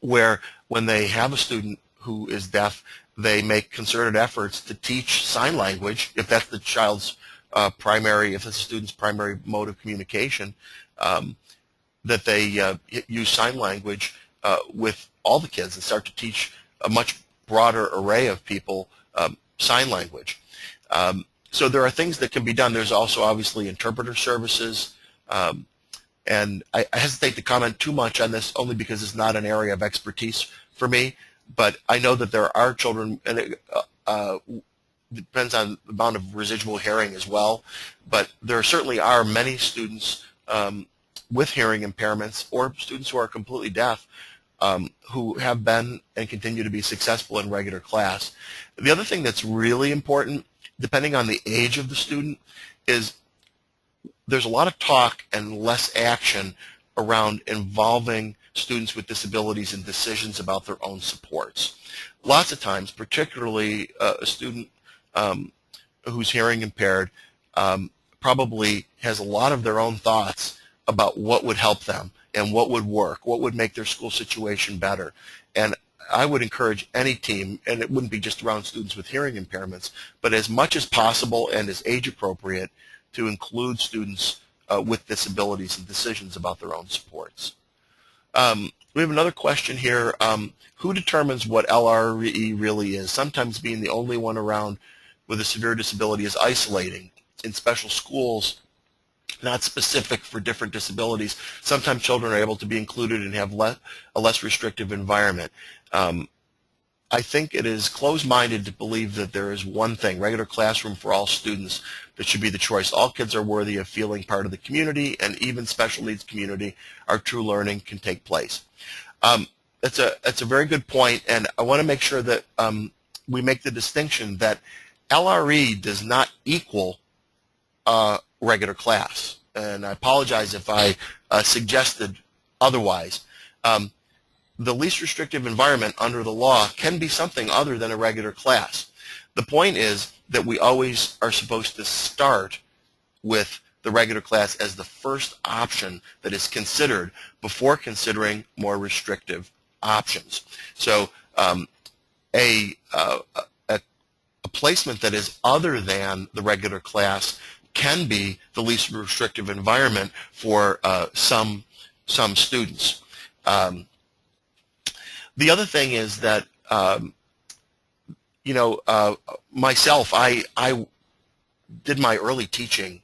where when they have a student who is deaf, they make concerted efforts to teach sign language, if that's the child's if it's the student's primary mode of communication, that they use sign language with all the kids and start to teach a much broader array of people sign language. So there are things that can be done. There's also obviously interpreter services, and I hesitate to comment too much on this only because it's not an area of expertise for me, but I know that there are children, and it depends on the amount of residual hearing as well, but there certainly are many students with hearing impairments or students who are completely deaf who have been and continue to be successful in regular class. The other thing that's really important, depending on the age of the student, is there's a lot of talk and less action around involving students with disabilities in decisions about their own supports. Lots of times, particularly a student who's hearing impaired probably has a lot of their own thoughts about what would help them and what would work, what would make their school situation better. And I would encourage any team, and it wouldn't be just around students with hearing impairments, but as much as possible and as age appropriate, to include students with disabilities in decisions about their own supports. We have another question here. Who determines what LRE really is? Sometimes being the only one around with a severe disability is isolating. In special schools, not specific for different disabilities, sometimes children are able to be included and have a less restrictive environment. I think it is closed-minded to believe that there is one thing, regular classroom for all students, that should be the choice. All kids are worthy of feeling part of the community, and even special needs community, our true learning can take place. That's a very good point, and I want to make sure that we make the distinction that LRE does not equal regular class. And I apologize if I suggested otherwise. The least restrictive environment under the law can be something other than a regular class. The point is that we always are supposed to start with the regular class as the first option that is considered before considering more restrictive options. So a placement that is other than the regular class can be the least restrictive environment for some students. The other thing is that myself, I did my early teaching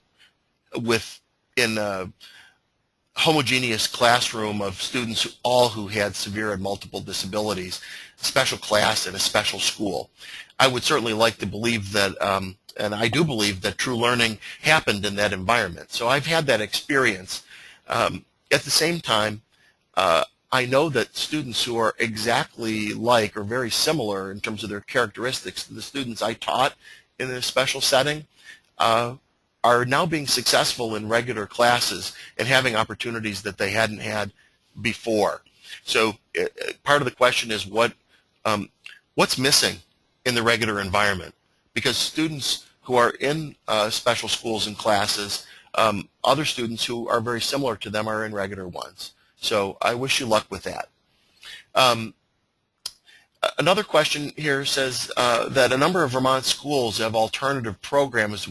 in a homogeneous classroom of students all who had severe and multiple disabilities, special class and a special school. I would certainly like to believe that, and I do believe that true learning happened in that environment. So I've had that experience. At the same time, I know that students who are exactly like or very similar in terms of their characteristics to the students I taught in a special setting are now being successful in regular classes and having opportunities that they hadn't had before. So part of the question is what's missing in the regular environment? Because students who are in special schools and classes, other students who are very similar to them are in regular ones. So I wish you luck with that. Another question here says that a number of Vermont schools have alternative programs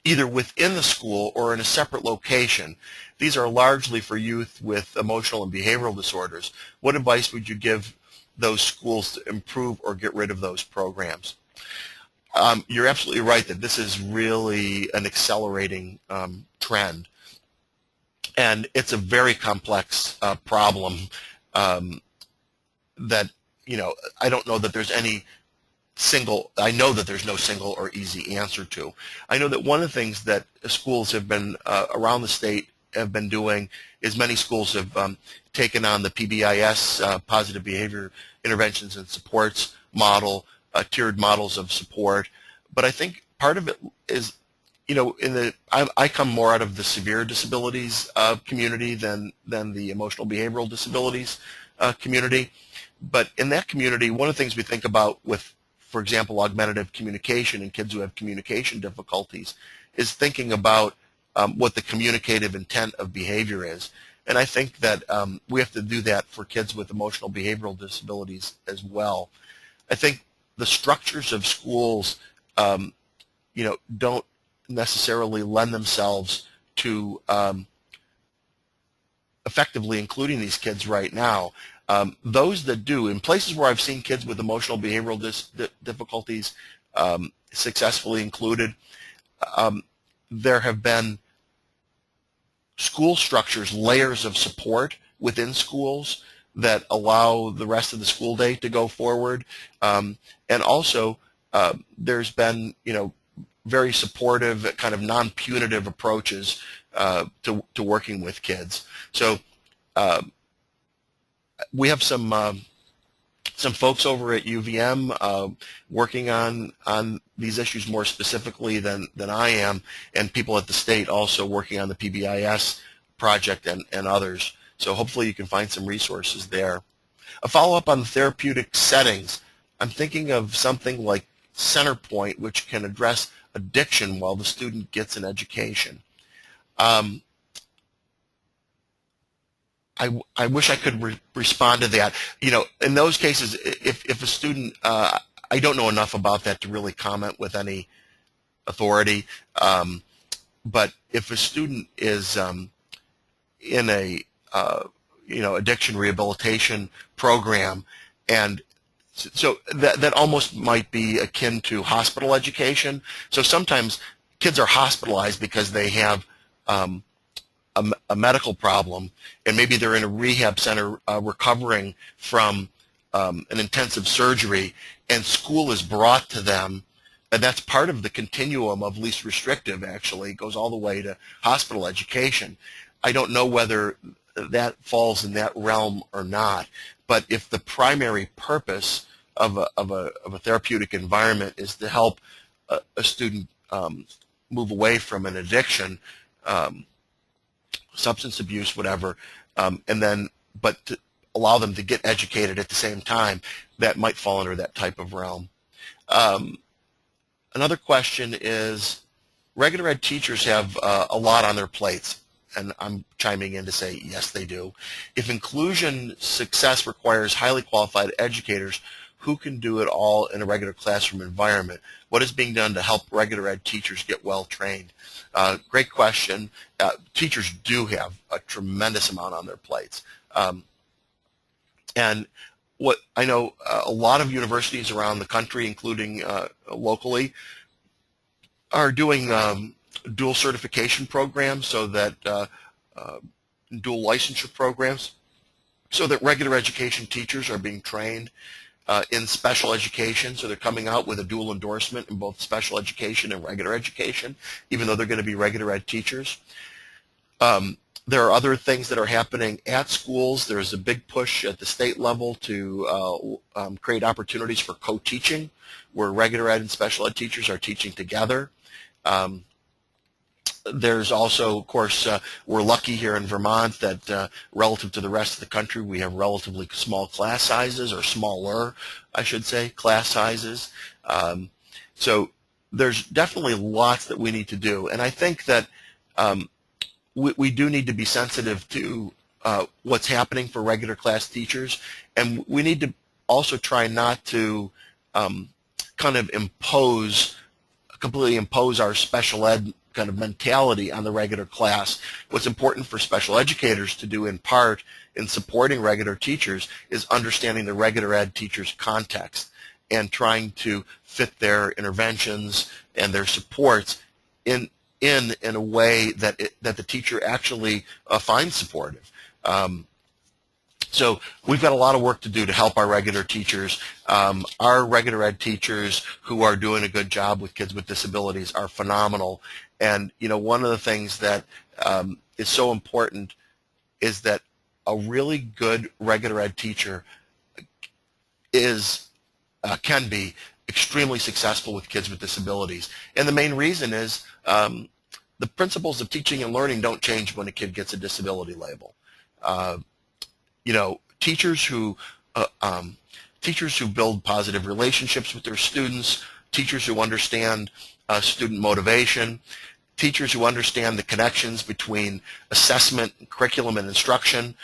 either within the school or in a separate location. These are largely for youth with emotional and behavioral disorders. What advice would you give those schools to improve or get rid of those programs? You're absolutely right that this is really an accelerating trend. And it's a very complex problem that, I don't know that there's I know that there's no single or easy answer to. I know that one of the things that schools have been around the state have been doing is many schools have taken on the PBIS, Positive Behavior Interventions and Supports model, tiered models of support. But I think part of it is, I come more out of the severe disabilities community than the emotional behavioral disabilities community. But in that community, one of the things we think about with, for example, augmentative communication and kids who have communication difficulties is thinking about what the communicative intent of behavior is. And I think that we have to do that for kids with emotional behavioral disabilities as well. I think the structures of schools, don't necessarily lend themselves to effectively including these kids right now. Those that do, in places where I've seen kids with emotional behavioral difficulties successfully included, there have been school structures, layers of support within schools that allow the rest of the school day to go forward. And also, there's been, very supportive, kind of non-punitive approaches to working with kids. So we have some folks over at UVM working on these issues more specifically than I am, and people at the state also working on the PBIS project and others. So hopefully you can find some resources there. A follow-up on the therapeutic settings. I'm thinking of something like Centerpoint, which can address addiction while the student gets an education. I wish I could respond to that. In those cases, if a student, I don't know enough about that to really comment with any authority, but if a student is in a addiction rehabilitation program, and so that almost might be akin to hospital education. So sometimes kids are hospitalized because they have a medical problem, and maybe they're in a rehab center recovering from an intensive surgery, and school is brought to them, and that's part of the continuum of least restrictive, actually. It goes all the way to hospital education. I don't know whether that falls in that realm or not, but if the primary purpose of a therapeutic environment is to help a student move away from an addiction, substance abuse, whatever, but to allow them to get educated at the same time, that might fall under that type of realm. Another question is, regular ed teachers have a lot on their plates, and I'm chiming in to say yes, they do. If inclusion success requires highly qualified educators, who can do it all in a regular classroom environment? What is being done to help regular ed teachers get well trained? Great question. Teachers do have a tremendous amount on their plates. And what I know, a lot of universities around the country, including locally, are doing dual certification programs, so that dual licensure programs, so that regular education teachers are being trained in special education. So they're coming out with a dual endorsement in both special education and regular education, even though they're going to be regular ed teachers. There are other things that are happening at schools. There's a big push at the state level to create opportunities for co-teaching, where regular ed and special ed teachers are teaching together. There's also, of course, we're lucky here in Vermont that relative to the rest of the country, we have relatively small class sizes, or smaller, I should say, class sizes. So there's definitely lots that we need to do. And I think that we do need to be sensitive to what's happening for regular class teachers, and we need to also try not to kind of completely impose our special ed kind of mentality on the regular class. What's important for special educators to do, in part, in supporting regular teachers, is understanding the regular ed teacher's context and trying to fit their interventions and their supports in a way that that the teacher actually finds supportive. So we've got a lot of work to do to help our regular teachers. Our regular ed teachers who are doing a good job with kids with disabilities are phenomenal. And one of the things that is so important is that a really good regular ed teacher can be extremely successful with kids with disabilities. And the main reason is the principles of teaching and learning don't change when a kid gets a disability label. Teachers who build positive relationships with their students, teachers who understand student motivation, teachers who understand the connections between assessment, curriculum, and instruction.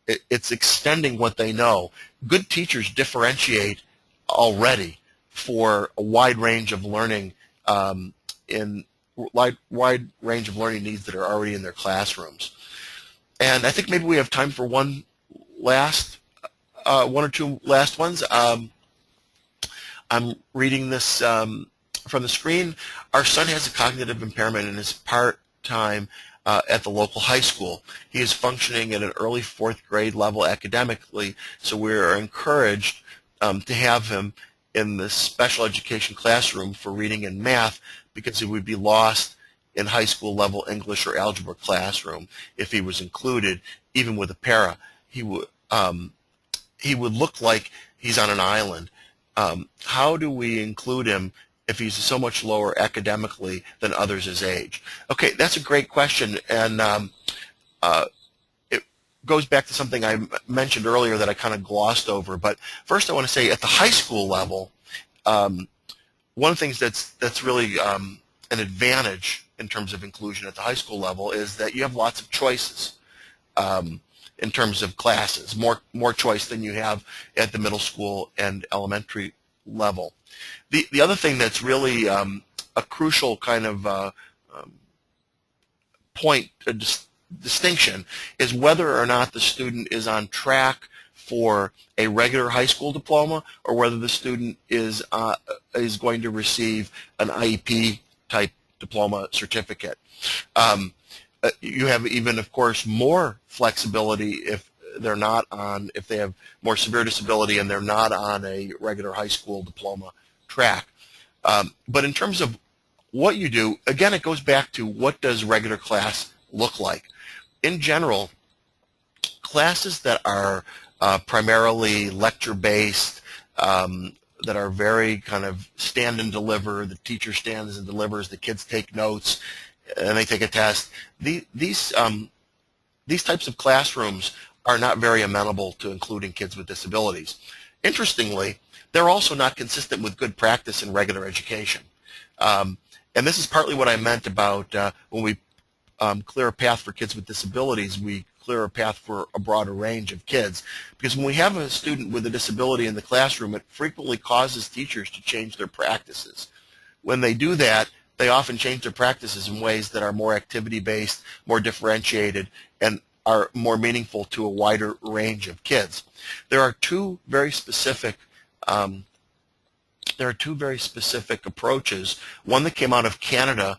It's extending what they know. Good teachers differentiate already for a wide range of learning wide range of learning needs that are already in their classrooms. And I think maybe we have time for one or two last ones. I'm reading this from the screen. Our son has a cognitive impairment and is part-time at the local high school. He is functioning at an early 4th grade level academically, so we are encouraged to have him in the special education classroom for reading and math, because he would be lost in high school level English or algebra classroom if he was included, even with a para. He would look like he's on an island. How do we include him if he's so much lower academically than others his age? Okay, that's a great question, and it goes back to something I mentioned earlier that I kind of glossed over. But first I want to say, at the high school level, one of the things that's really an advantage in terms of inclusion at the high school level is that you have lots of choices in terms of classes, more choice than you have at the middle school and elementary level. The other thing that's really a crucial kind of point, distinction, is whether or not the student is on track for a regular high school diploma, or whether the student is going to receive an IEP type diploma certificate. You have even, of course, more flexibility if they have more severe disability and they're not on a regular high school diploma track. But in terms of what you do, again, it goes back to, what does regular class look like? In general, classes that are primarily lecture-based, that are very kind of stand and deliver, the teacher stands and delivers, the kids take notes, and they take a test. These types of classrooms are not very amenable to including kids with disabilities. Interestingly, they're also not consistent with good practice in regular education. And this is partly what I meant about when we clear a path for kids with disabilities, we clear a path for a broader range of kids. Because when we have a student with a disability in the classroom, it frequently causes teachers to change their practices. When they do that, they often change their practices in ways that are more activity-based, more differentiated, and are more meaningful to a wider range of kids. There are two very specific approaches. One that came out of Canada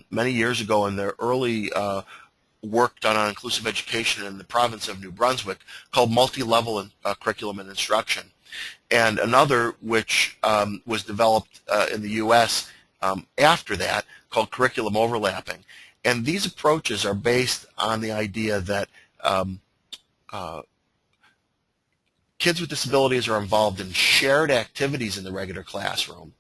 many years ago in their early work done on inclusive education in the province of New Brunswick, called multi-level curriculum and instruction, and another which was developed in the U.S. After that, called curriculum overlapping. And these approaches are based on the idea that kids with disabilities are involved in shared activities in the regular classroom.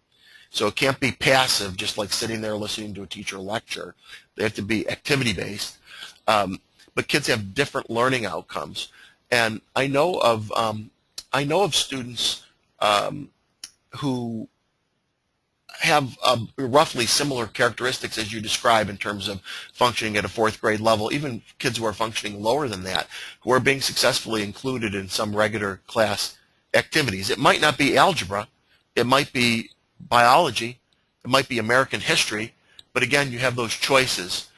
So it can't be passive, just like sitting there listening to a teacher lecture. They have to be activity-based. But kids have different learning outcomes. And I know of students who have roughly similar characteristics as you describe in terms of functioning at a fourth grade level, even kids who are functioning lower than that, who are being successfully included in some regular class activities. It might not be algebra, it might be biology, it might be American history, but again, you have those choices.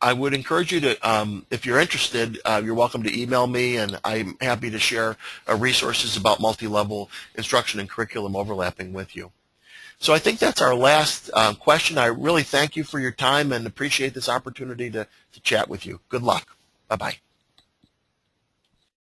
I would encourage you to, if you're interested, you're welcome to email me, and I'm happy to share resources about multi-level instruction and curriculum overlapping with you. So I think that's our last question. I really thank you for your time and appreciate this opportunity to chat with you. Good luck. Bye-bye.